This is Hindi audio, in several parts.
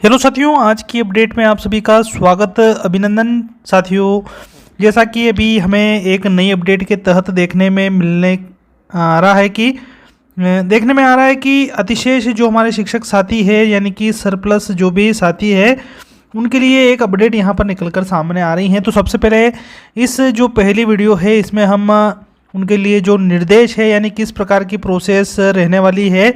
हेलो साथियों, आज की अपडेट में आप सभी का स्वागत, अभिनंदन। साथियों, जैसा कि अभी हमें एक नई अपडेट के तहत देखने में आ रहा है कि अतिशेष जो हमारे शिक्षक साथी है यानी कि सरप्लस जो भी साथी है उनके लिए एक अपडेट यहाँ पर निकलकर सामने आ रही है। तो सबसे पहले इस जो पहली वीडियो है इसमें हम उनके लिए जो निर्देश है यानी किस प्रकार की प्रोसेस रहने वाली है,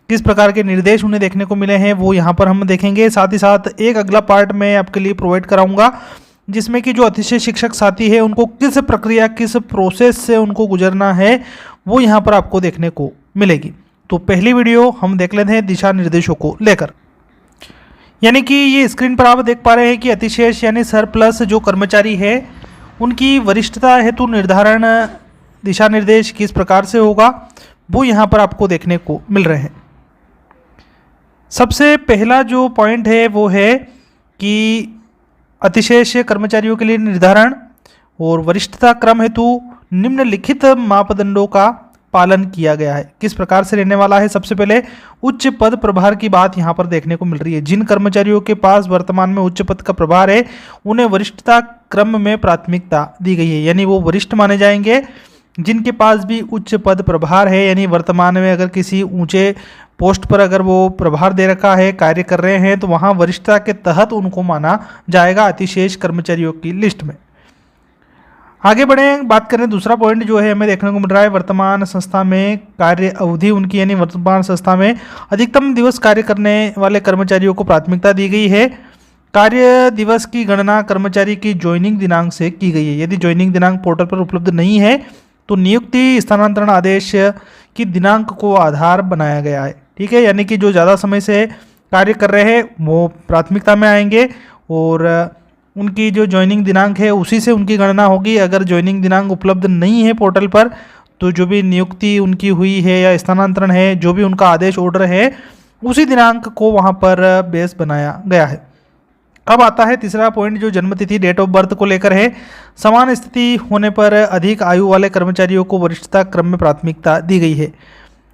किस प्रकार के निर्देश उन्हें देखने को मिले हैं वो यहाँ पर हम देखेंगे। साथ ही साथ एक अगला पार्ट मैं आपके लिए प्रोवाइड कराऊंगा जिसमें कि जो अतिशय शिक्षक साथी है उनको किस प्रक्रिया किस प्रोसेस से उनको गुजरना है वो यहाँ पर आपको देखने को मिलेगी। तो पहली वीडियो हम देख लेते हैं दिशा निर्देशों को लेकर। यानी कि ये स्क्रीन पर आप देख पा रहे हैं कि अतिशेष यानी सरप्लस जो कर्मचारी है उनकी वरिष्ठता हेतु निर्धारण दिशा निर्देश किस प्रकार से होगा वो यहाँ पर आपको देखने को मिल रहे हैं। सबसे पहला जो पॉइंट है वो है कि अतिशेष कर्मचारियों के लिए निर्धारण और वरिष्ठता क्रम हेतु निम्नलिखित मापदंडों का पालन किया गया है। किस प्रकार से रहने वाला है? सबसे पहले उच्च पद प्रभार की बात यहाँ पर देखने को मिल रही है। जिन कर्मचारियों के पास वर्तमान में उच्च पद का प्रभार है उन्हें वरिष्ठता क्रम में प्राथमिकता दी गई है, यानी वो वरिष्ठ माने जाएंगे। जिनके पास भी उच्च पद प्रभार है यानी वर्तमान में अगर किसी ऊंचे पोस्ट पर अगर वो प्रभार दे रखा है, कार्य कर रहे हैं, तो वहाँ वरिष्ठता के तहत उनको माना जाएगा अतिशेष कर्मचारियों की लिस्ट में। आगे बढ़े, बात करें दूसरा पॉइंट जो है हमें देखने को मिल रहा है वर्तमान संस्था में कार्य अवधि उनकी, यानी वर्तमान संस्था में अधिकतम दिवस कार्य करने वाले कर्मचारियों को प्राथमिकता दी गई है। कार्य दिवस की गणना कर्मचारी की ज्वाइनिंग दिनांक से की गई है। यदि ज्वाइनिंग दिनांक पोर्टल पर उपलब्ध नहीं है तो नियुक्ति स्थानांतरण आदेश की दिनांक को आधार बनाया गया है। ठीक है, यानी कि जो ज़्यादा समय से कार्य कर रहे हैं वो प्राथमिकता में आएंगे और उनकी जो ज्वाइनिंग दिनांक है उसी से उनकी गणना होगी। अगर ज्वाइनिंग दिनांक उपलब्ध नहीं है पोर्टल पर तो जो भी नियुक्ति उनकी हुई है या स्थानांतरण है, जो भी उनका आदेश ऑर्डर है, उसी दिनांक को वहाँ पर बेस बनाया गया है। अब आता है तीसरा पॉइंट जो जन्मतिथि डेट ऑफ बर्थ को लेकर है। समान स्थिति होने पर अधिक आयु वाले कर्मचारियों को वरिष्ठता क्रम में प्राथमिकता दी गई है।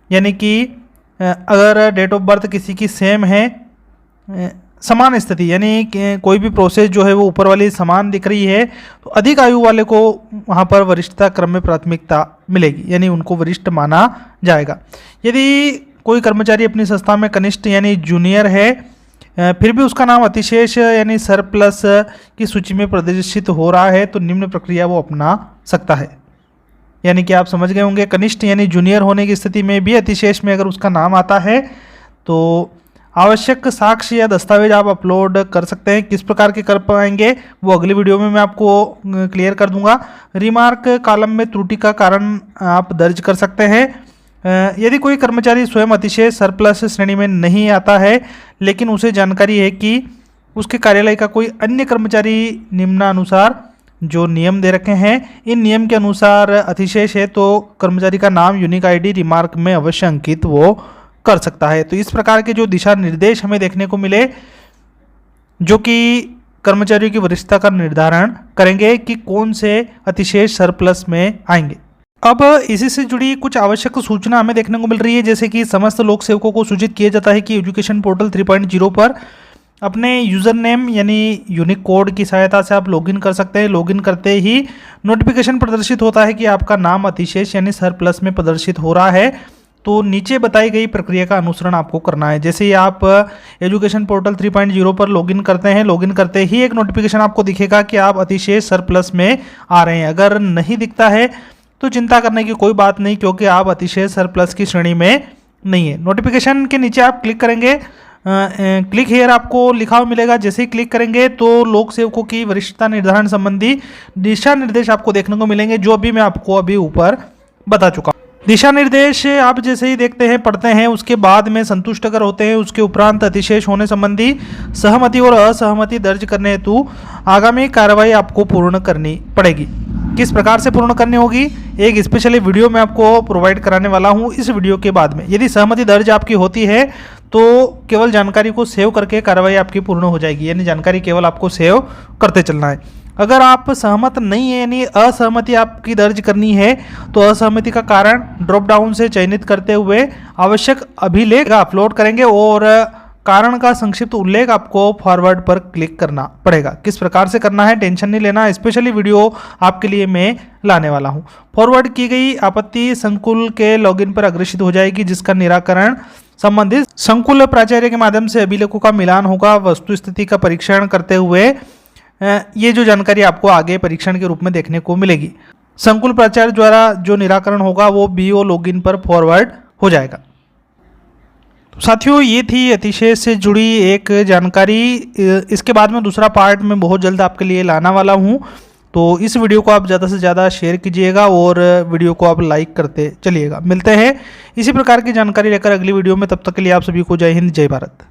यानी कि अगर डेट ऑफ बर्थ किसी की सेम है, समान स्थिति यानी कोई भी प्रोसेस जो है वो ऊपर वाली समान दिख रही है, तो अधिक आयु वाले को वहाँ पर वरिष्ठता क्रम में प्राथमिकता मिलेगी, यानी उनको वरिष्ठ माना जाएगा। यदि कोई कर्मचारी अपनी संस्था में कनिष्ठ यानी जूनियर है फिर भी उसका नाम अतिशेष यानी सरप्लस की सूची में प्रदर्शित हो रहा है तो निम्न प्रक्रिया वो अपना सकता है। यानी कि आप समझ गए होंगे, कनिष्ठ यानी जूनियर होने की स्थिति में भी अतिशेष में अगर उसका नाम आता है तो आवश्यक साक्ष्य या दस्तावेज आप अपलोड कर सकते हैं। किस प्रकार के कर पाएंगे वो अगली वीडियो में मैं आपको क्लियर कर दूंगा। रिमार्क कॉलम में त्रुटि का कारण आप दर्ज कर सकते हैं। यदि कोई कर्मचारी स्वयं अतिशय सरप्लस श्रेणी में नहीं आता है लेकिन उसे जानकारी है कि उसके कार्यालय का कोई अन्य कर्मचारी निम्नानुसार जो नियम दे रखे हैं इन नियम के अनुसार अतिशेष है तो कर्मचारी का नाम यूनिक आईडी रिमार्क में अवश्य अंकित वो कर सकता है। तो इस प्रकार के जो दिशा निर्देश हमें देखने को मिले जो कि कर्मचारियों की वरिष्ठता का निर्धारण करेंगे कि कौन से अतिशेष सरप्लस में आएंगे। अब इसी से जुड़ी कुछ आवश्यक सूचना हमें देखने को मिल रही है, जैसे कि समस्त लोक सेवकों को सूचित किया जाता है कि एजुकेशन पोर्टल 3.0 पर अपने यूज़र नेम यानी यूनिक कोड की सहायता से आप लॉगिन कर सकते हैं। लॉगिन करते ही नोटिफिकेशन प्रदर्शित होता है कि आपका नाम अतिशेष यानी सरप्लस में प्रदर्शित हो रहा है। तो नीचे बताई गई प्रक्रिया का अनुसरण आपको करना है। जैसे ही आप एजुकेशन पोर्टल 3.0 पर लॉगिन करते हैं, लॉगिन करते ही एक नोटिफिकेशन आपको दिखेगा कि आप अतिशेष सरप्लस में आ रहे हैं। अगर नहीं दिखता है तो चिंता करने की कोई बात नहीं, क्योंकि आप अतिशय सरप्लस की श्रेणी में नहीं है। नोटिफिकेशन के नीचे आप क्लिक करेंगे, क्लिक हेयर आपको लिखा हुआ मिलेगा। जैसे ही क्लिक करेंगे तो लोक सेवकों की वरिष्ठता निर्धारण संबंधी दिशा निर्देश आपको देखने को मिलेंगे, जो अभी मैं आपको अभी ऊपर बता चुका हूँ। दिशा निर्देश आप जैसे ही देखते हैं, पढ़ते हैं, उसके बाद में संतुष्ट अगर होते हैं उसके उपरांत अतिशेष होने संबंधी सहमति और असहमति दर्ज करने हेतु आगामी कार्रवाई आपको पूर्ण करनी पड़ेगी। किस प्रकार से पूर्ण करनी होगी एक स्पेशली वीडियो मैं आपको प्रोवाइड कराने वाला हूं इस वीडियो के बाद में। यदि सहमति दर्ज आपकी होती है तो केवल जानकारी को सेव करके कार्रवाई आपकी पूर्ण हो जाएगी, यानी जानकारी केवल आपको सेव करते चलना है। अगर आप सहमत नहीं है यानी असहमति आपकी दर्ज करनी है तो असहमति का कारण ड्रॉप डाउन से चयनित करते हुए आवश्यक अभिलेख अपलोड करेंगे और कारण का संक्षिप्त उल्लेख आपको फॉरवर्ड पर क्लिक करना पड़ेगा। किस प्रकार से करना है टेंशन नहीं लेना, स्पेशली वीडियो आपके लिए मैं लाने वाला हूं। फॉरवर्ड की गई आपत्ति संकुल के लॉगिन पर अग्रेषित हो जाएगी, जिसका निराकरण संबंधित संकुल प्राचार्य के माध्यम से अभिलेखों का मिलान होगा। वस्तु स्थिति का परीक्षण करते हुए ये जो जानकारी आपको आगे परीक्षण के रूप में देखने को मिलेगी। संकुल प्राचार्य द्वारा जो निराकरण होगा वो बीओ लॉगिन पर फॉरवर्ड हो जाएगा। तो साथियों, ये थी अतिशय से जुड़ी एक जानकारी। इसके बाद में दूसरा पार्ट मैं बहुत जल्द आपके लिए लाना वाला हूँ। तो इस वीडियो को आप ज़्यादा से ज़्यादा शेयर कीजिएगा और वीडियो को आप लाइक करते चलिएगा। मिलते हैं इसी प्रकार की जानकारी लेकर अगली वीडियो में, तब तक के लिए आप सभी को जय हिंद, जय भारत।